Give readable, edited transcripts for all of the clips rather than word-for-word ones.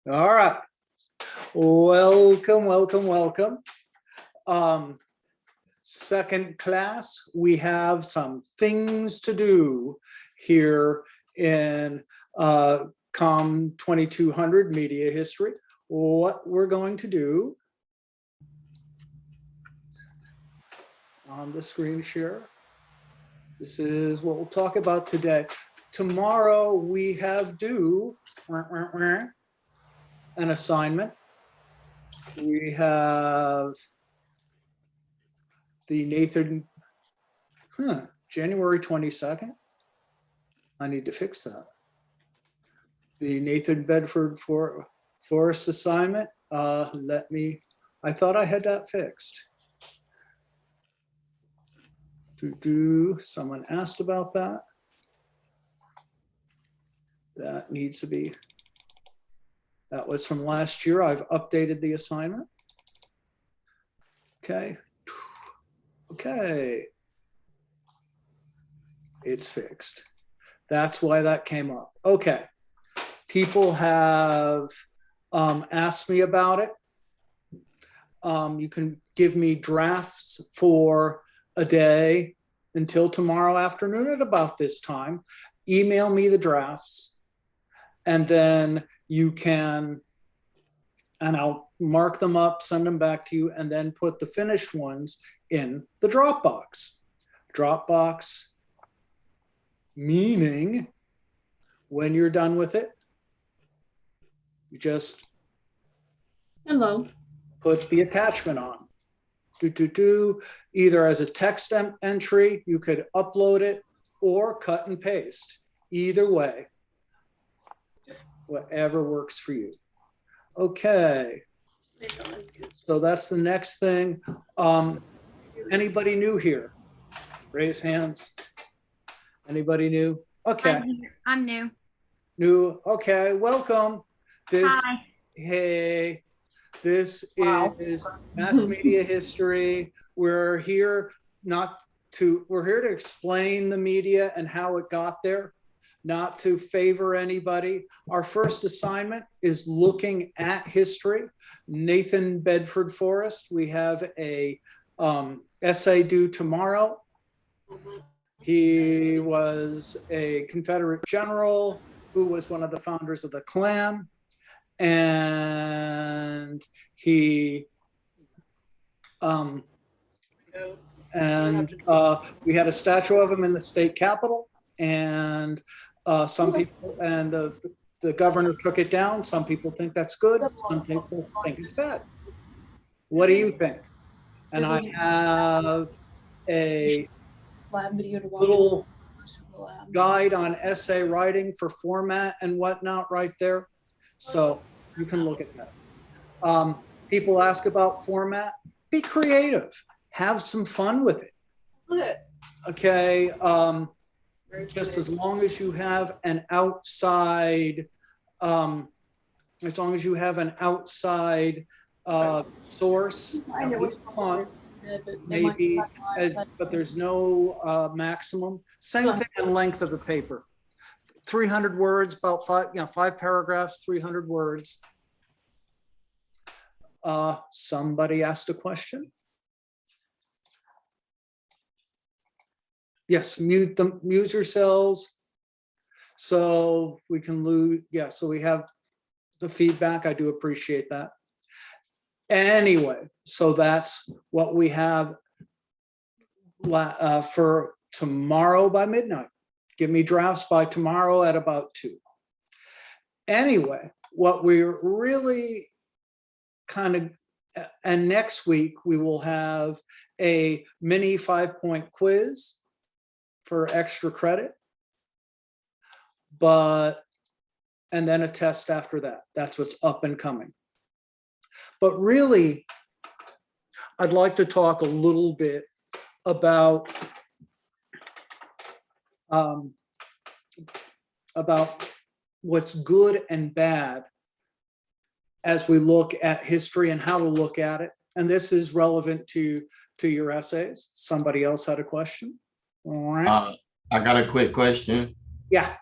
All right. Welcome, welcome, welcome. Second class, we have some things to do here in comm 2200 media history. What we're going to do on the screen share. This is what we'll talk about today. Tomorrow we have due an assignment. We have the Nathan, January 22nd. I need to fix that. The Nathan Bedford Forest assignment. I thought I had that fixed. Someone asked about that. That needs to be, that was from last year. I've updated the assignment. Okay. Okay. It's fixed. That's why that came up. Okay. People have asked me about it. You can give me drafts for a day until tomorrow afternoon at about this time. Email me the drafts, and then you can, and I'll mark them up, send them back to you, and then put the finished ones in the Dropbox. Dropbox meaning when you're done with it, you just put the attachment on. Either as a text entry, you could upload it, or cut and paste. Either way, whatever works for you. Okay, so that's the next thing. Anybody new here? Raise hands. Anybody new? Okay. I'm new. New. Okay, welcome. Hi. Hey, this is mass media history. We're here to explain the media and how it got there, not to favor anybody. Our first assignment is looking at history. Nathan Bedford Forrest, we have a essay due tomorrow. He was a Confederate general who was one of the founders of the Klan. And he we had a statue of him in the state capitol, and some people, and the governor took it down. Some people think that's good, some people think it's bad. What do you think? And I have a little guide on essay writing for format and whatnot right there. So you can look at that. People ask about format. Be creative. Have some fun with it. Okay. Just as long as you have an outside, source, maybe, but there's no maximum. Same thing in length of the paper. 300 words, about five paragraphs, 300 words. Somebody asked a question. Yes, mute yourselves. So we can lose, yeah, so we have the feedback. I do appreciate that. Anyway, so that's what we have for tomorrow by midnight. Give me drafts by tomorrow at about 2. Anyway, what we're really and next week we will have a mini 5-point quiz for extra credit, and then a test after that. That's what's up and coming. But really, I'd like to talk a little bit about what's good and bad as we look at history and how to look at it. And this is relevant to your essays. Somebody else had a question? I got a quick question. Yeah.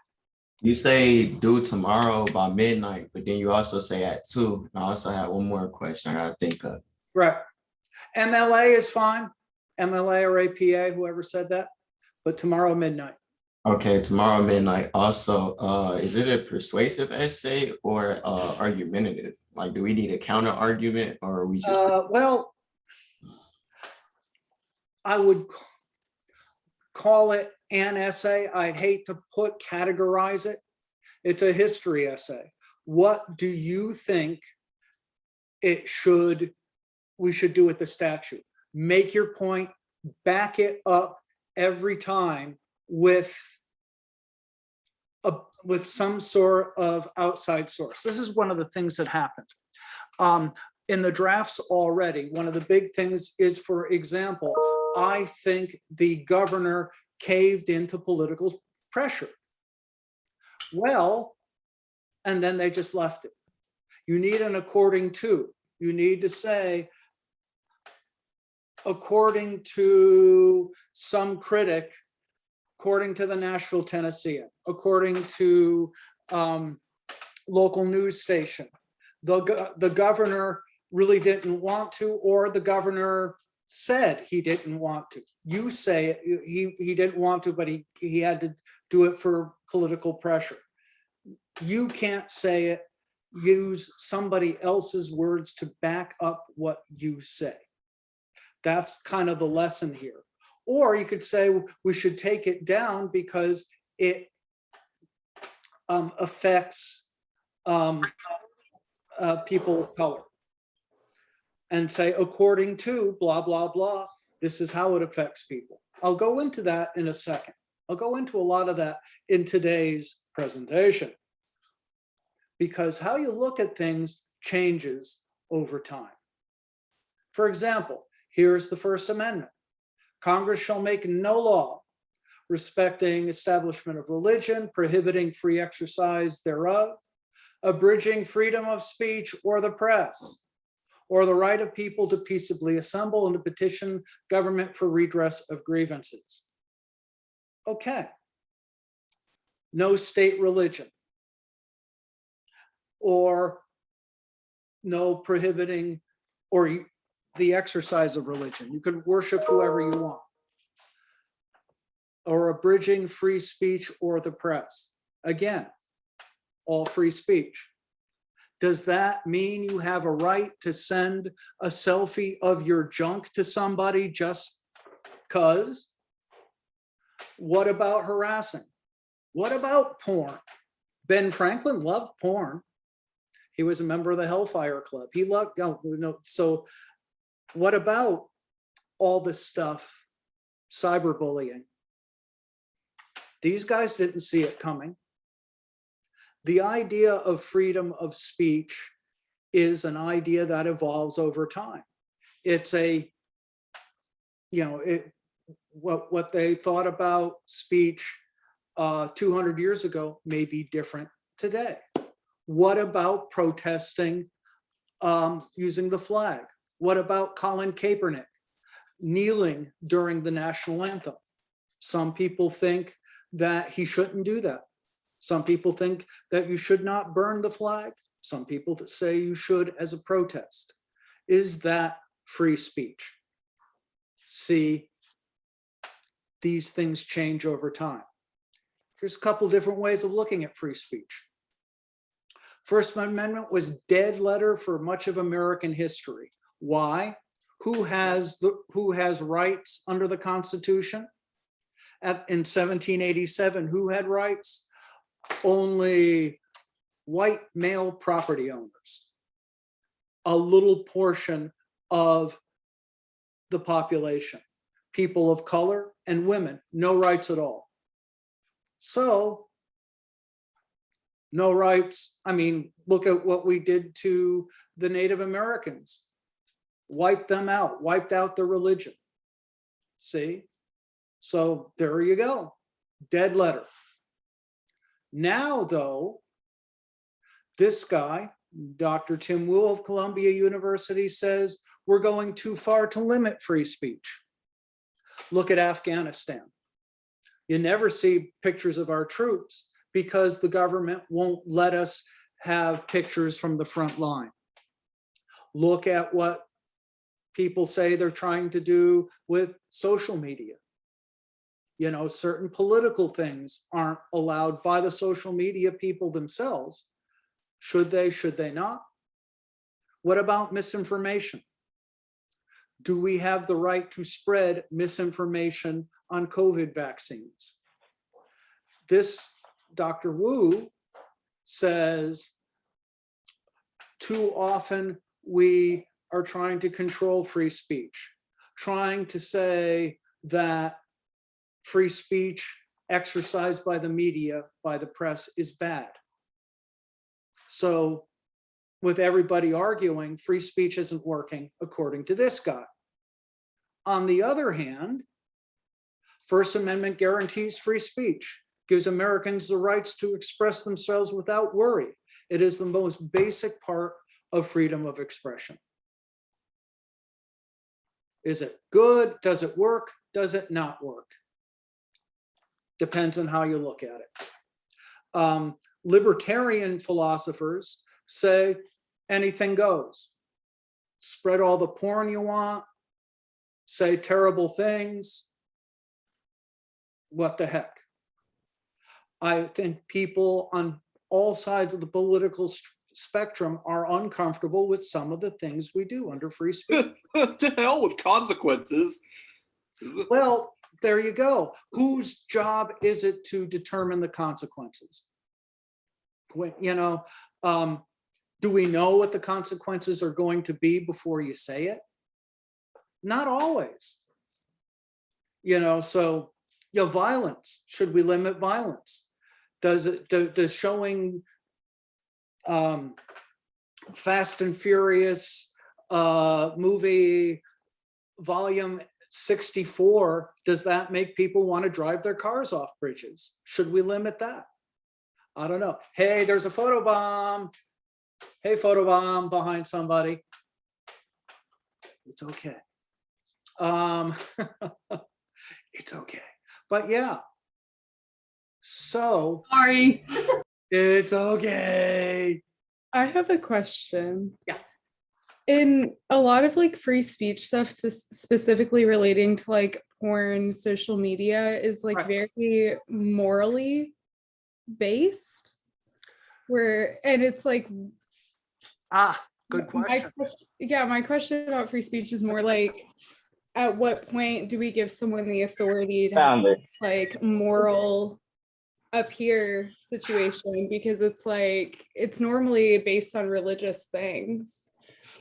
You say due tomorrow by midnight, but then you also say at 2. And I also have one more question I gotta think of. Right. MLA is fine. MLA or APA, whoever said that. But tomorrow midnight. Okay, tomorrow midnight. Also, is it a persuasive essay or argumentative? Like, do we need a counter argument or are we just Well, I would call it an essay. I'd hate to categorize it. It's a history essay. What do you think we should do with the statute? Make your point, back it up every time with some sort of outside source. This is one of the things that happened. In the drafts already, one of the big things is, for example, I think the governor caved into political pressure. Well, and then they just left it. You need an according to. You need to say, according to some critic, according to the Nashville Tennessean, according to local news station, the governor really didn't want to, or the governor said he didn't want to. You say he didn't want to, but he had to do it for political pressure. You can't say it. Use somebody else's words to back up what you say. That's kind of the lesson here. Or you could say we should take it down because it affects people of color, and say, according to blah, blah, blah, this is how it affects people. I'll go into that in a second. I'll go into a lot of that in today's presentation, because how you look at things changes over time. For example, here's the First Amendment. Congress shall make no law respecting establishment of religion, prohibiting free exercise thereof, abridging freedom of speech or the press, or the right of people to peaceably assemble and to petition government for redress of grievances. Okay. No state religion, or no prohibiting or the exercise of religion. You can worship whoever you want. Or abridging free speech or the press. Again, all free speech. Does that mean you have a right to send a selfie of your junk to somebody just because? What about harassing? What about porn? Ben Franklin loved porn. He was a member of the Hellfire Club. He loved, so what about all this stuff? Cyberbullying. These guys didn't see it coming. The idea of freedom of speech is an idea that evolves over time. It's a, what they thought about speech 200 years ago may be different today. What about protesting using the flag? What about Colin Kaepernick kneeling during the national anthem? Some people think that he shouldn't do that. Some people think that you should not burn the flag. Some people that say you should as a protest. Is that free speech? See, these things change over time. Here's a couple different ways of looking at free speech. First Amendment was dead letter for much of American history. Why? Who has rights under the Constitution? In 1787, who had rights? Only white male property owners. A little portion of the population. People of color and women, no rights at all. So, no rights. I mean, look at what we did to the Native Americans. Wiped them out, wiped out their religion. See? So there you go, dead letter. Now though, this guy, Dr. Tim Wu of Columbia University, says we're going too far to limit free speech. Look at Afghanistan. You never see pictures of our troops, because the government won't let us have pictures from the front line. Look at what people say they're trying to do with social media. You know, certain political things aren't allowed by the social media people themselves. Should they, should they not? What about misinformation? Do we have the right to spread misinformation on COVID vaccines? This, Dr. Wu says, too often we are trying to control free speech, trying to say that free speech exercised by the media, by the press, is bad. So with everybody arguing, free speech isn't working according to this guy. On the other hand, First Amendment guarantees free speech, gives Americans the rights to express themselves without worry. It is the most basic part of freedom of expression. Is it good? Does it work? Does it not work? Depends on how you look at it. Libertarian philosophers say anything goes. Spread all the porn you want, say terrible things. What the heck? I think people on all sides of the political spectrum are uncomfortable with some of the things we do under free speech. To hell with consequences. Well, there you go. Whose job is it to determine the consequences? You know, do we know what the consequences are going to be before you say it? Not always. You know, so, you know, violence. Should we limit violence? Does showing Fast and Furious movie volume 64, does that make people want to drive their cars off bridges? Should we limit that? I don't know. Hey, there's a photobomb. Hey, photobomb behind somebody. It's okay. It's okay. But yeah. So Sorry. it's okay. I have a question. Yeah. In a lot of like free speech stuff, specifically relating to like porn, social media, is like Right. very morally based. And it's like, Good question. my question about free speech is more like, at what point do we give someone the authority to have this, like, moral up here situation? Because it's like, it's normally based on religious things.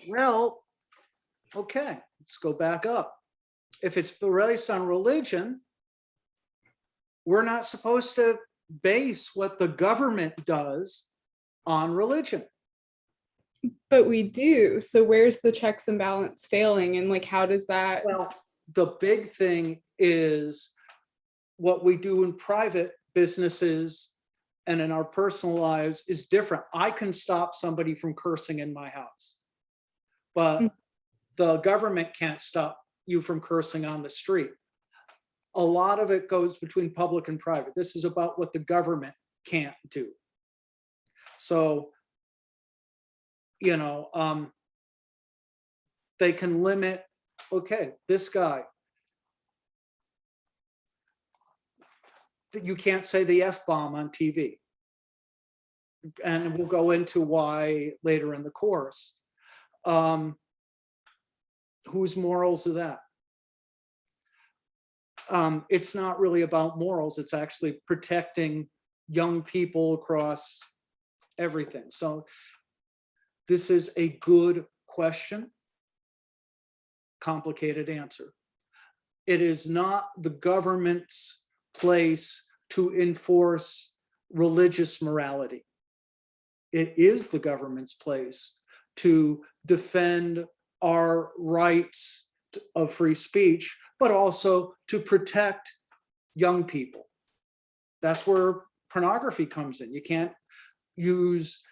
Well, okay, let's go back up. If it's based on religion, we're not supposed to base what the government does on religion. But we do. So where's the checks and balance failing? And like, how does that? Well, the big thing is what we do in private businesses and in our personal lives is different. I can stop somebody from cursing in my house, but the government can't stop you from cursing on the street. A lot of it goes between public and private. This is about what the government can't do. So, you know, they can limit, okay, this guy, you can't say the F-bomb on TV. And we'll go into why later in the course. Whose morals are that? It's not really about morals. It's actually protecting young people across everything. So this is a good question, complicated answer. It is not the government's place to enforce religious morality. It is the government's place to defend our rights of free speech, but also to protect young people. That's where pornography comes in. You can't use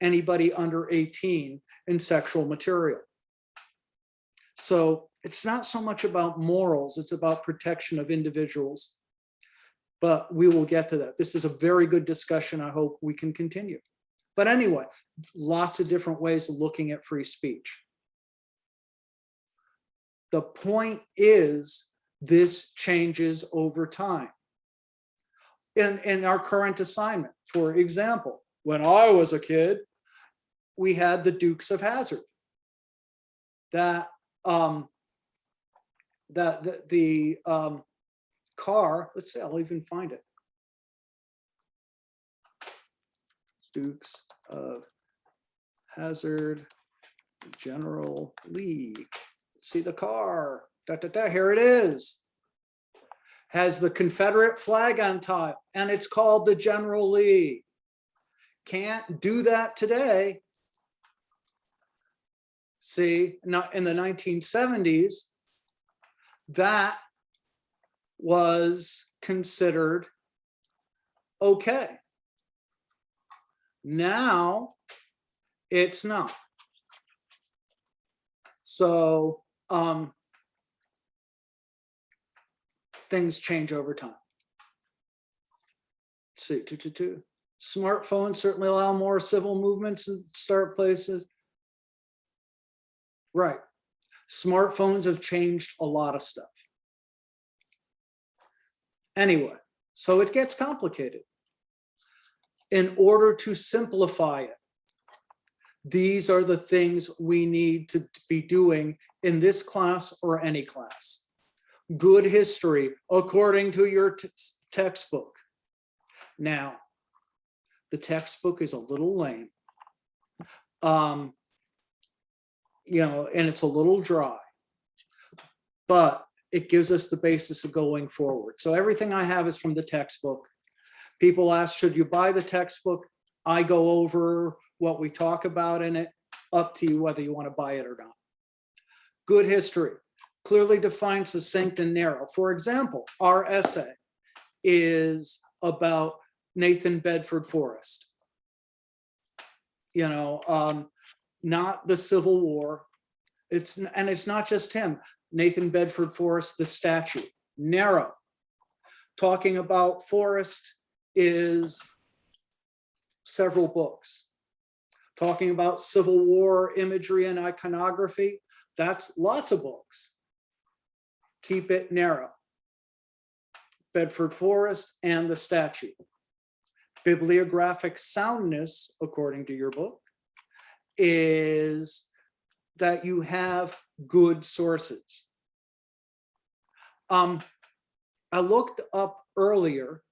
anybody under 18 in sexual material. So it's not so much about morals, it's about protection of individuals. but we will get to that. This is a very good discussion. I hope we can continue. But anyway, lots of different ways of looking at free speech. The point is, this changes over time. In our current assignment, for example, when I was a kid, we had the Dukes of Hazzard. That the car, let's see, I'll even find it. Dukes of Hazzard, General Lee. See the car, here it is. Has the Confederate flag on top, and it's called the General Lee. Can't do that today. See, not in the 1970s, that was considered okay. Now it's not. So things change over time. Let's see, smartphones certainly allow more civil movements and start places. Right. Smartphones have changed a lot of stuff. Anyway, so it gets complicated. In order to simplify it, these are the things we need to be doing in this class or any class. Good history according to your textbook. Now, the textbook is a little lame. You know, and it's a little dry, but it gives us the basis of going forward. So everything I have is from the textbook. People ask, should you buy the textbook? I go over what we talk about in it, up to you whether you want to buy it or not. Good history, clearly defined, succinct, and narrow. For example, our essay is about Nathan Bedford Forrest. You know, not the Civil War. It's not just him. Nathan Bedford Forrest, the statue, narrow. Talking about Forrest is several books. Talking about Civil War imagery and iconography, that's lots of books. Keep it narrow. Bedford Forrest and the statue. Bibliographic soundness, according to your book, is that you have good sources. I looked up earlier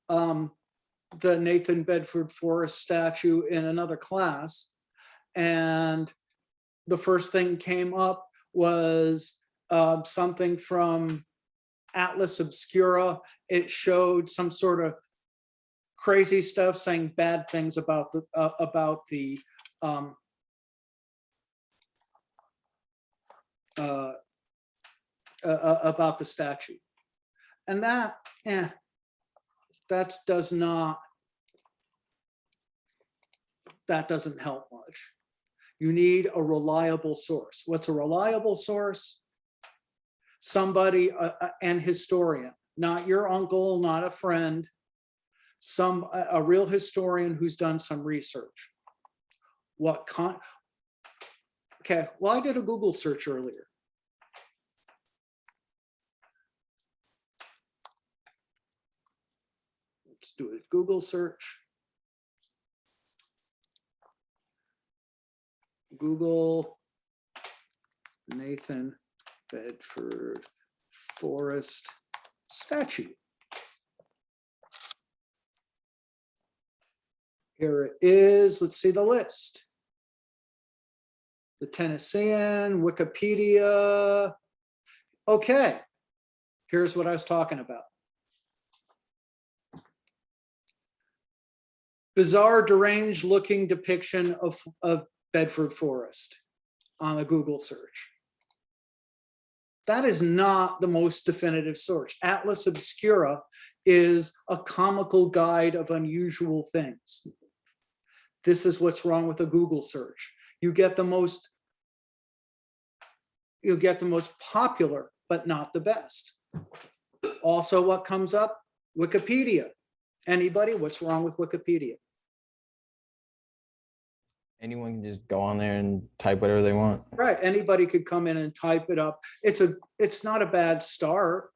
the Nathan Bedford Forrest statue in another class, and the first thing came up was something from Atlas Obscura. It showed some sort of crazy stuff saying bad things about the statue, and that doesn't help much. You need a reliable source. What's a reliable source? Somebody, an historian, not your uncle, not a friend, a real historian who's done some research. Okay, well, I did a Google search earlier. Let's do a Google search. Google Nathan Bedford Forrest statue. Here it is. Let's see the list. The Tennessean, Wikipedia. Okay, here's what I was talking about. Bizarre, deranged looking depiction of Bedford Forrest on a Google search. That is not the most definitive source. Atlas Obscura is a comical guide of unusual things. This is what's wrong with a Google search. You get the most popular, but not the best. Also, what comes up? Wikipedia. Anybody? What's wrong with Wikipedia? Anyone can just go on there and type whatever they want. Right. Anybody could come in and type it up. It's not a bad start.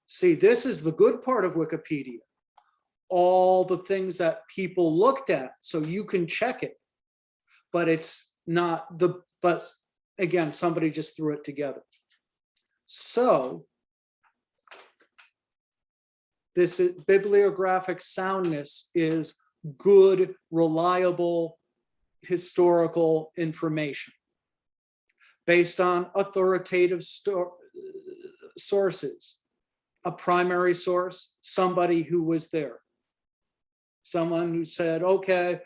See, this is the good part of Wikipedia. All the things that people looked at, so you can check it. But it's not but again, somebody just threw it together. So this is bibliographic soundness is good, reliable, historical information based on authoritative sources. A primary source, somebody who was there. Someone who said, okay,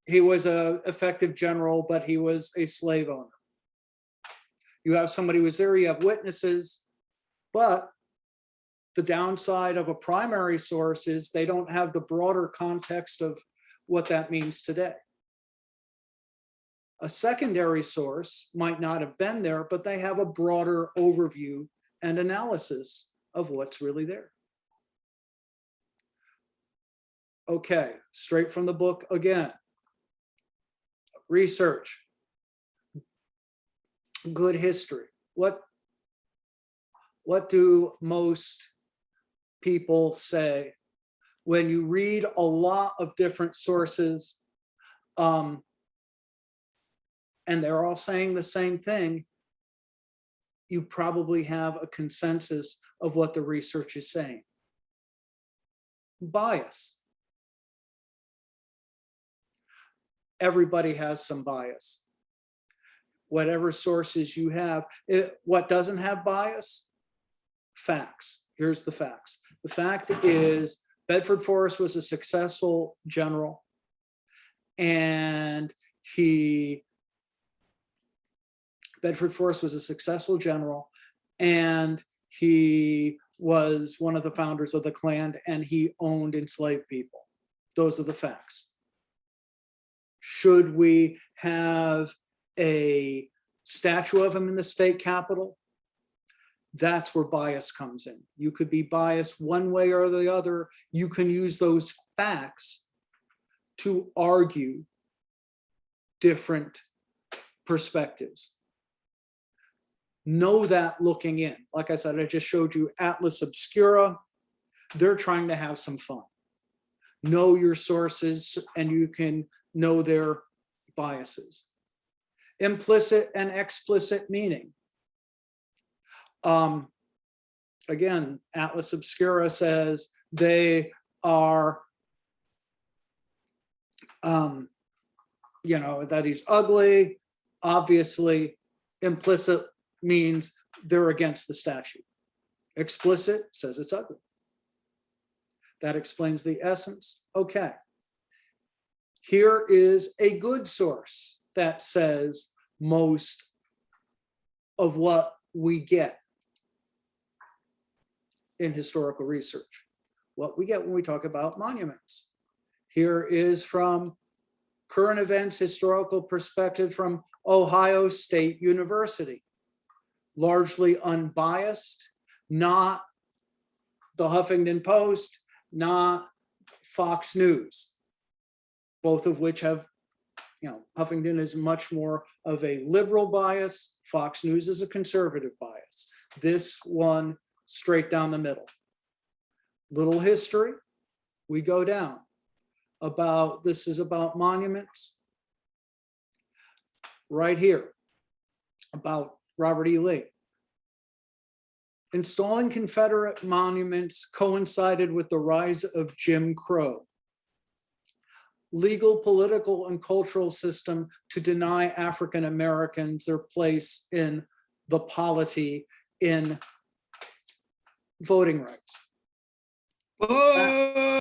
he was an effective general, but he was a slave owner. You have somebody who was there, you have witnesses, but the downside of a primary source is they don't have the broader context of what that means today. A secondary source might not have been there, but they have a broader overview and analysis of what's really there. Okay, straight from the book again. Research. Good history. What do most people say when you read a lot of different sources, and they're all saying the same thing? You probably have a consensus of what the research is saying. Bias. Everybody has some bias. Whatever sources you have, what doesn't have bias? Facts. Here's the facts. The fact is Bedford Forrest was a successful general, and Bedford Forrest was a successful general, and he was one of the founders of the Klan, and he owned enslaved people. Those are the facts. Should we have a statue of him in the state capitol? That's where bias comes in. You could be biased one way or the other. You can use those facts to argue different perspectives. Know that looking in. Like I said, I just showed you Atlas Obscura. They're trying to have some fun. Know your sources and you can know their biases. Implicit and explicit meaning. Again, Atlas Obscura says they are, that he's ugly. Obviously, implicit means they're against the statute. Explicit says it's ugly. That explains the essence. Okay. Here is a good source that says most of what we get in historical research, what we get when we talk about monuments. Here is from Current Events Historical Perspective from Ohio State University. Largely unbiased, not the Huffington Post, not Fox News, both of which have, Huffington is much more of a liberal bias. Fox News is a conservative bias. This one straight down the middle. Little history, we go down. This is about monuments. Right here, about Robert E. Lee. Installing Confederate monuments coincided with the rise of Jim Crow. Legal, political, and cultural system to deny African Americans their place in the polity in voting rights. Oh,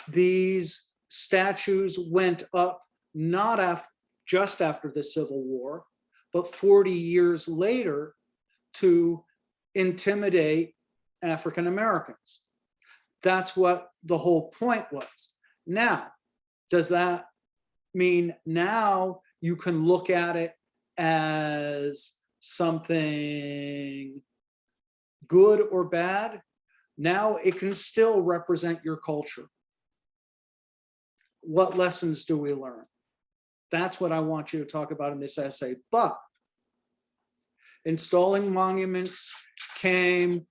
These statues went up not just after the Civil War, but 40 years later to intimidate African Americans. That's what the whole point was. Now, does that mean now you can look at it as something good or bad, now it can still represent your culture. What lessons do we learn? That's what I want you to talk about in this essay. But installing monuments came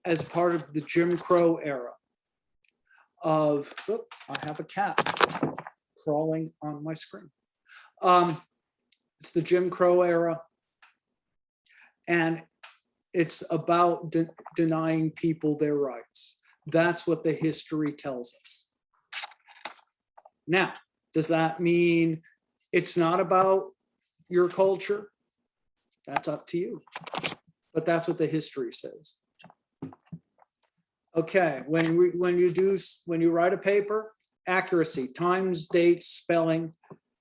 as part of the Jim Crow era of, oh, I have a cat crawling on my screen. It's the Jim Crow era, and it's about denying people their rights. That's what the history tells us. Now, does that mean it's not about your culture? That's up to you. But that's what the history says. Okay, when you write a paper, accuracy, times, dates, spelling,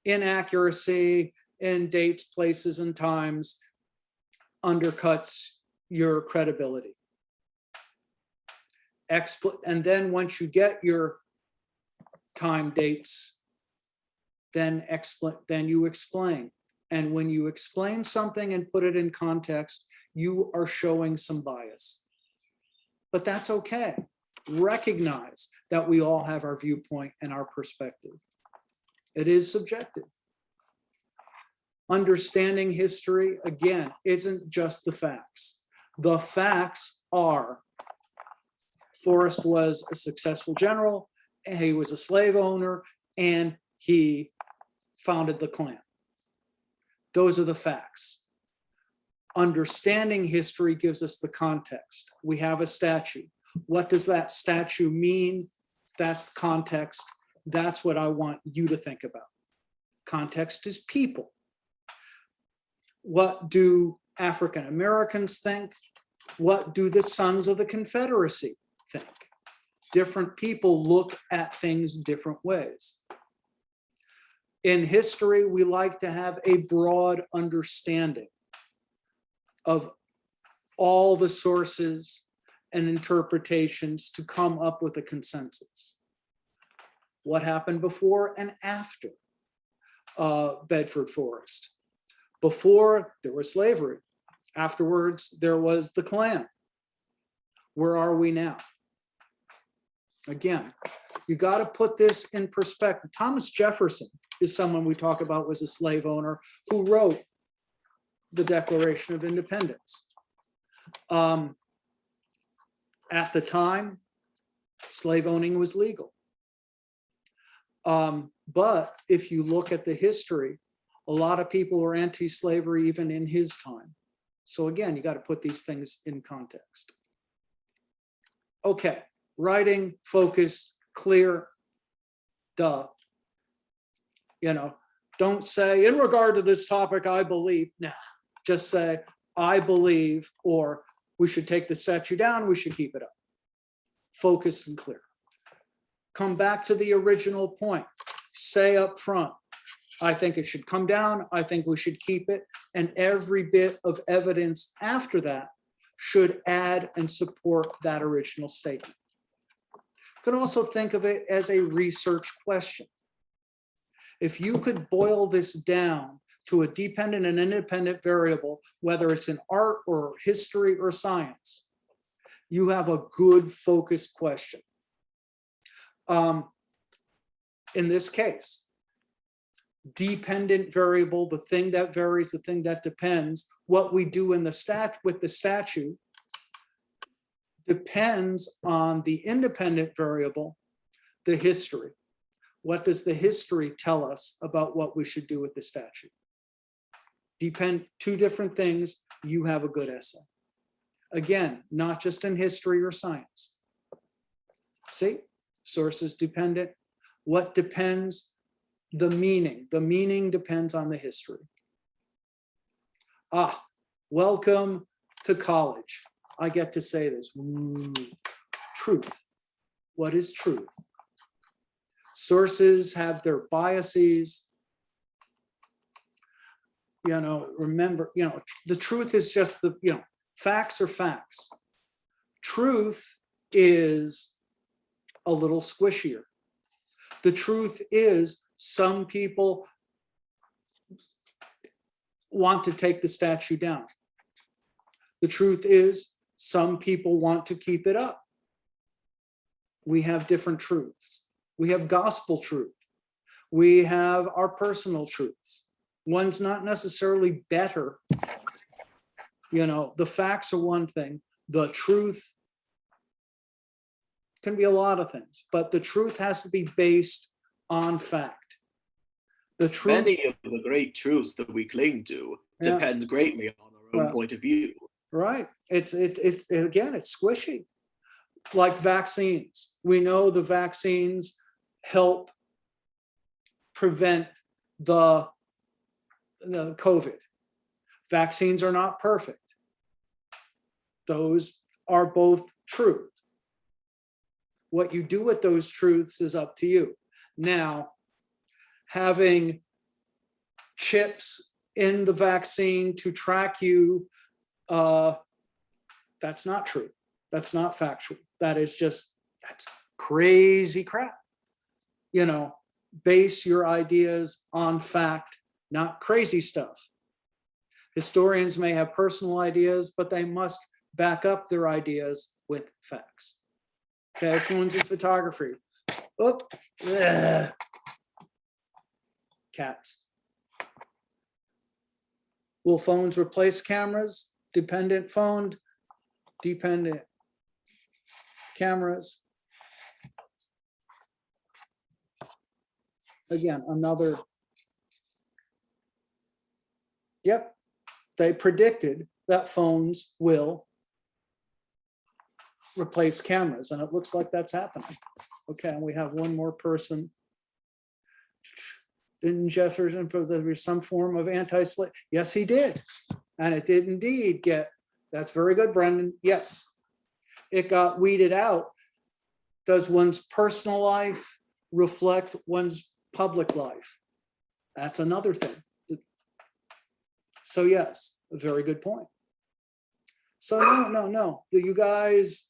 inaccuracy in dates, places, and times undercuts your credibility. And then once you get your time, dates, then you explain. And when you explain something and put it in context, you are showing some bias. But that's okay. Recognize that we all have our viewpoint and our perspective. It is subjective. Understanding history, again, isn't just the facts. The facts are Forrest was a successful general, he was a slave owner, and he founded the Klan. Those are the facts. Understanding history gives us the context. We have a statue. What does that statue mean? That's context. That's what I want you to think about. Context is people. What do African Americans think? What do the Sons of the Confederacy think? Different people look at things different ways. In history, we like to have a broad understanding of all the sources and interpretations to come up with a consensus. What happened before and after Bedford Forrest? Before, there was slavery. Afterwards, there was the Klan. Where are we now? Again, you got to put this in perspective. Thomas Jefferson is someone we talk about, was a slave owner who wrote the Declaration of Independence. At the time, slave owning was legal. But if you look at the history, a lot of people were anti-slavery even in his time. So again, you got to put these things in context. Okay, writing, focus, clear, duh. You know, don't say, in regard to this topic, I believe. Nah, just say, I believe, or we should take the statue down, we should keep it up. Focus and clear. Come back to the original point. Say up front, I think it should come down, I think we should keep it, and every bit of evidence after that should add and support that original statement. You can also think of it as a research question. If you could boil this down to a dependent and independent variable, whether it's in art or history or science, you have a good focused question. In this case, dependent variable, the thing that varies, the thing that depends, what we do in the with the statute depends on the independent variable, the history. What does the history tell us about what we should do with the statute? Two different things, you have a good essay. Again, not just in history or science. See, sources dependent. What depends? The meaning. The meaning depends on the history. Welcome to college. I get to say this. Ooh, truth. What is truth? Sources have their biases. You know, remember, you know, the truth is just the, you know, facts are facts. Truth is a little squishier. The truth is some people want to take the statue down. The truth is, some people want to keep it up. We have different truths. We have gospel truth. We have our personal truths. One's not necessarily better. You know, the facts are one thing. The truth can be a lot of things, but the truth has to be based on fact. The truth. Many of the great truths that we cling to Yeah. depend greatly on our own Well, point of view. Right. It's again, it's squishy. Like vaccines. We know the vaccines help prevent the COVID. Vaccines are not perfect. Those are both truth. What you do with those truths is up to you. Now, having chips in the vaccine to track you, that's not true. That's not factual. That's crazy crap. You know, base your ideas on fact, not crazy stuff. Historians may have personal ideas, but they must back up their ideas with facts. Okay, phones and photography. Oh, cats. Will phones replace cameras? Dependent phone, dependent cameras. Again, another. Yep, they predicted that phones will replace cameras, and it looks like that's happening. Okay, and we have one more person. Didn't Jefferson put there be some form of anti-slave? Yes, he did. And it did indeed get, that's very good, Brendan. Yes, it got weeded out. Does one's personal life reflect one's public life? That's another thing. So yes, a very good point. So no. You guys,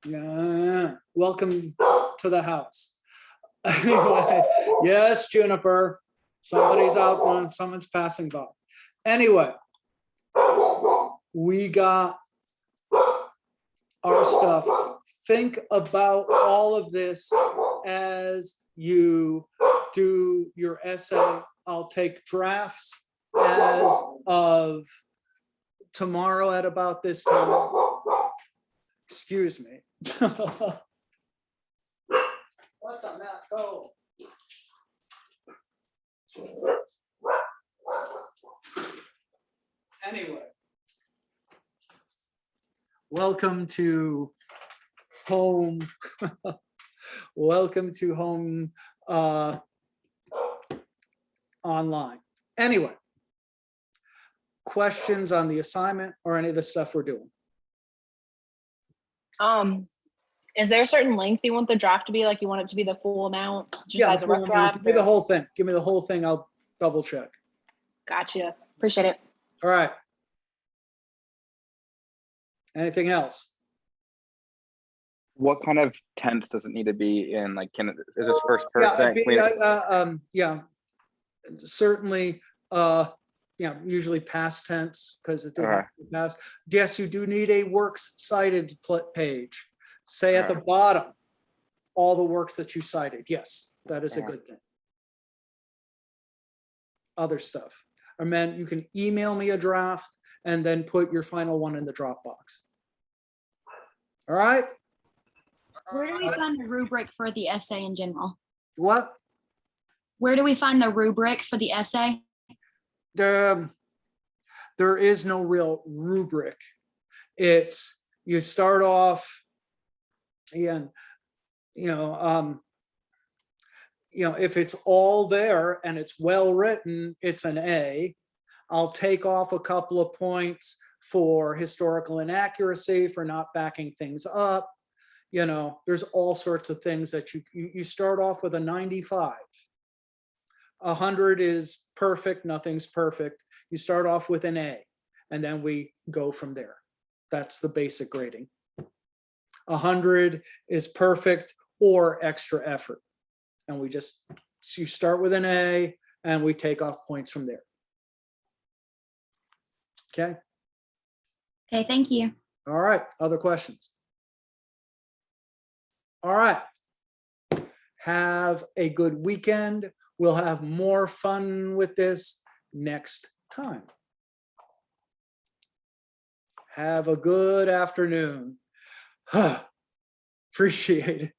yeah, welcome to the house. Anyway, yes, Juniper, somebody's out and someone's passing by. Anyway, we got our stuff. Think about all of this as you do your essay. I'll take drafts as of tomorrow at about this time. Excuse me. What's on that? Go. Anyway, welcome to home. Welcome to home online. Anyway, questions on the assignment or any of the stuff we're doing? Is there a certain length you want the draft to be? Like you want it to be the full amount, just Yeah, as a rough give draft? me the or- whole thing. Give me the whole thing. I'll double check. Gotcha. Appreciate it. All right. Anything else? What kind of tense does it need to be in? Like, is this first Yeah, person? yeah, certainly, usually past tense because it didn't pass. Yes, you do need a works cited page. Say at the bottom, all the works that you cited. Yes, that is a good thing. Other stuff. And then you can email me a draft and then put your final one in the Dropbox. All right? Where do we find the rubric for the essay in general? What? Where do we find the rubric for the essay? There is no real rubric. It's, you start off, and if it's all there and it's well written, it's an A. I'll take off a couple of points for historical inaccuracy, for not backing things up. There's all sorts of things that you start off with a 95. 100 is perfect, nothing's perfect. You start off with an A, and then we go from there. That's the basic grading. 100 is perfect or extra effort. And you start with an A and we take off points from there. Okay. Okay, thank you. All right, other questions? All right. Have a good weekend. We'll have more fun with this next time. Have a good afternoon. Appreciate it.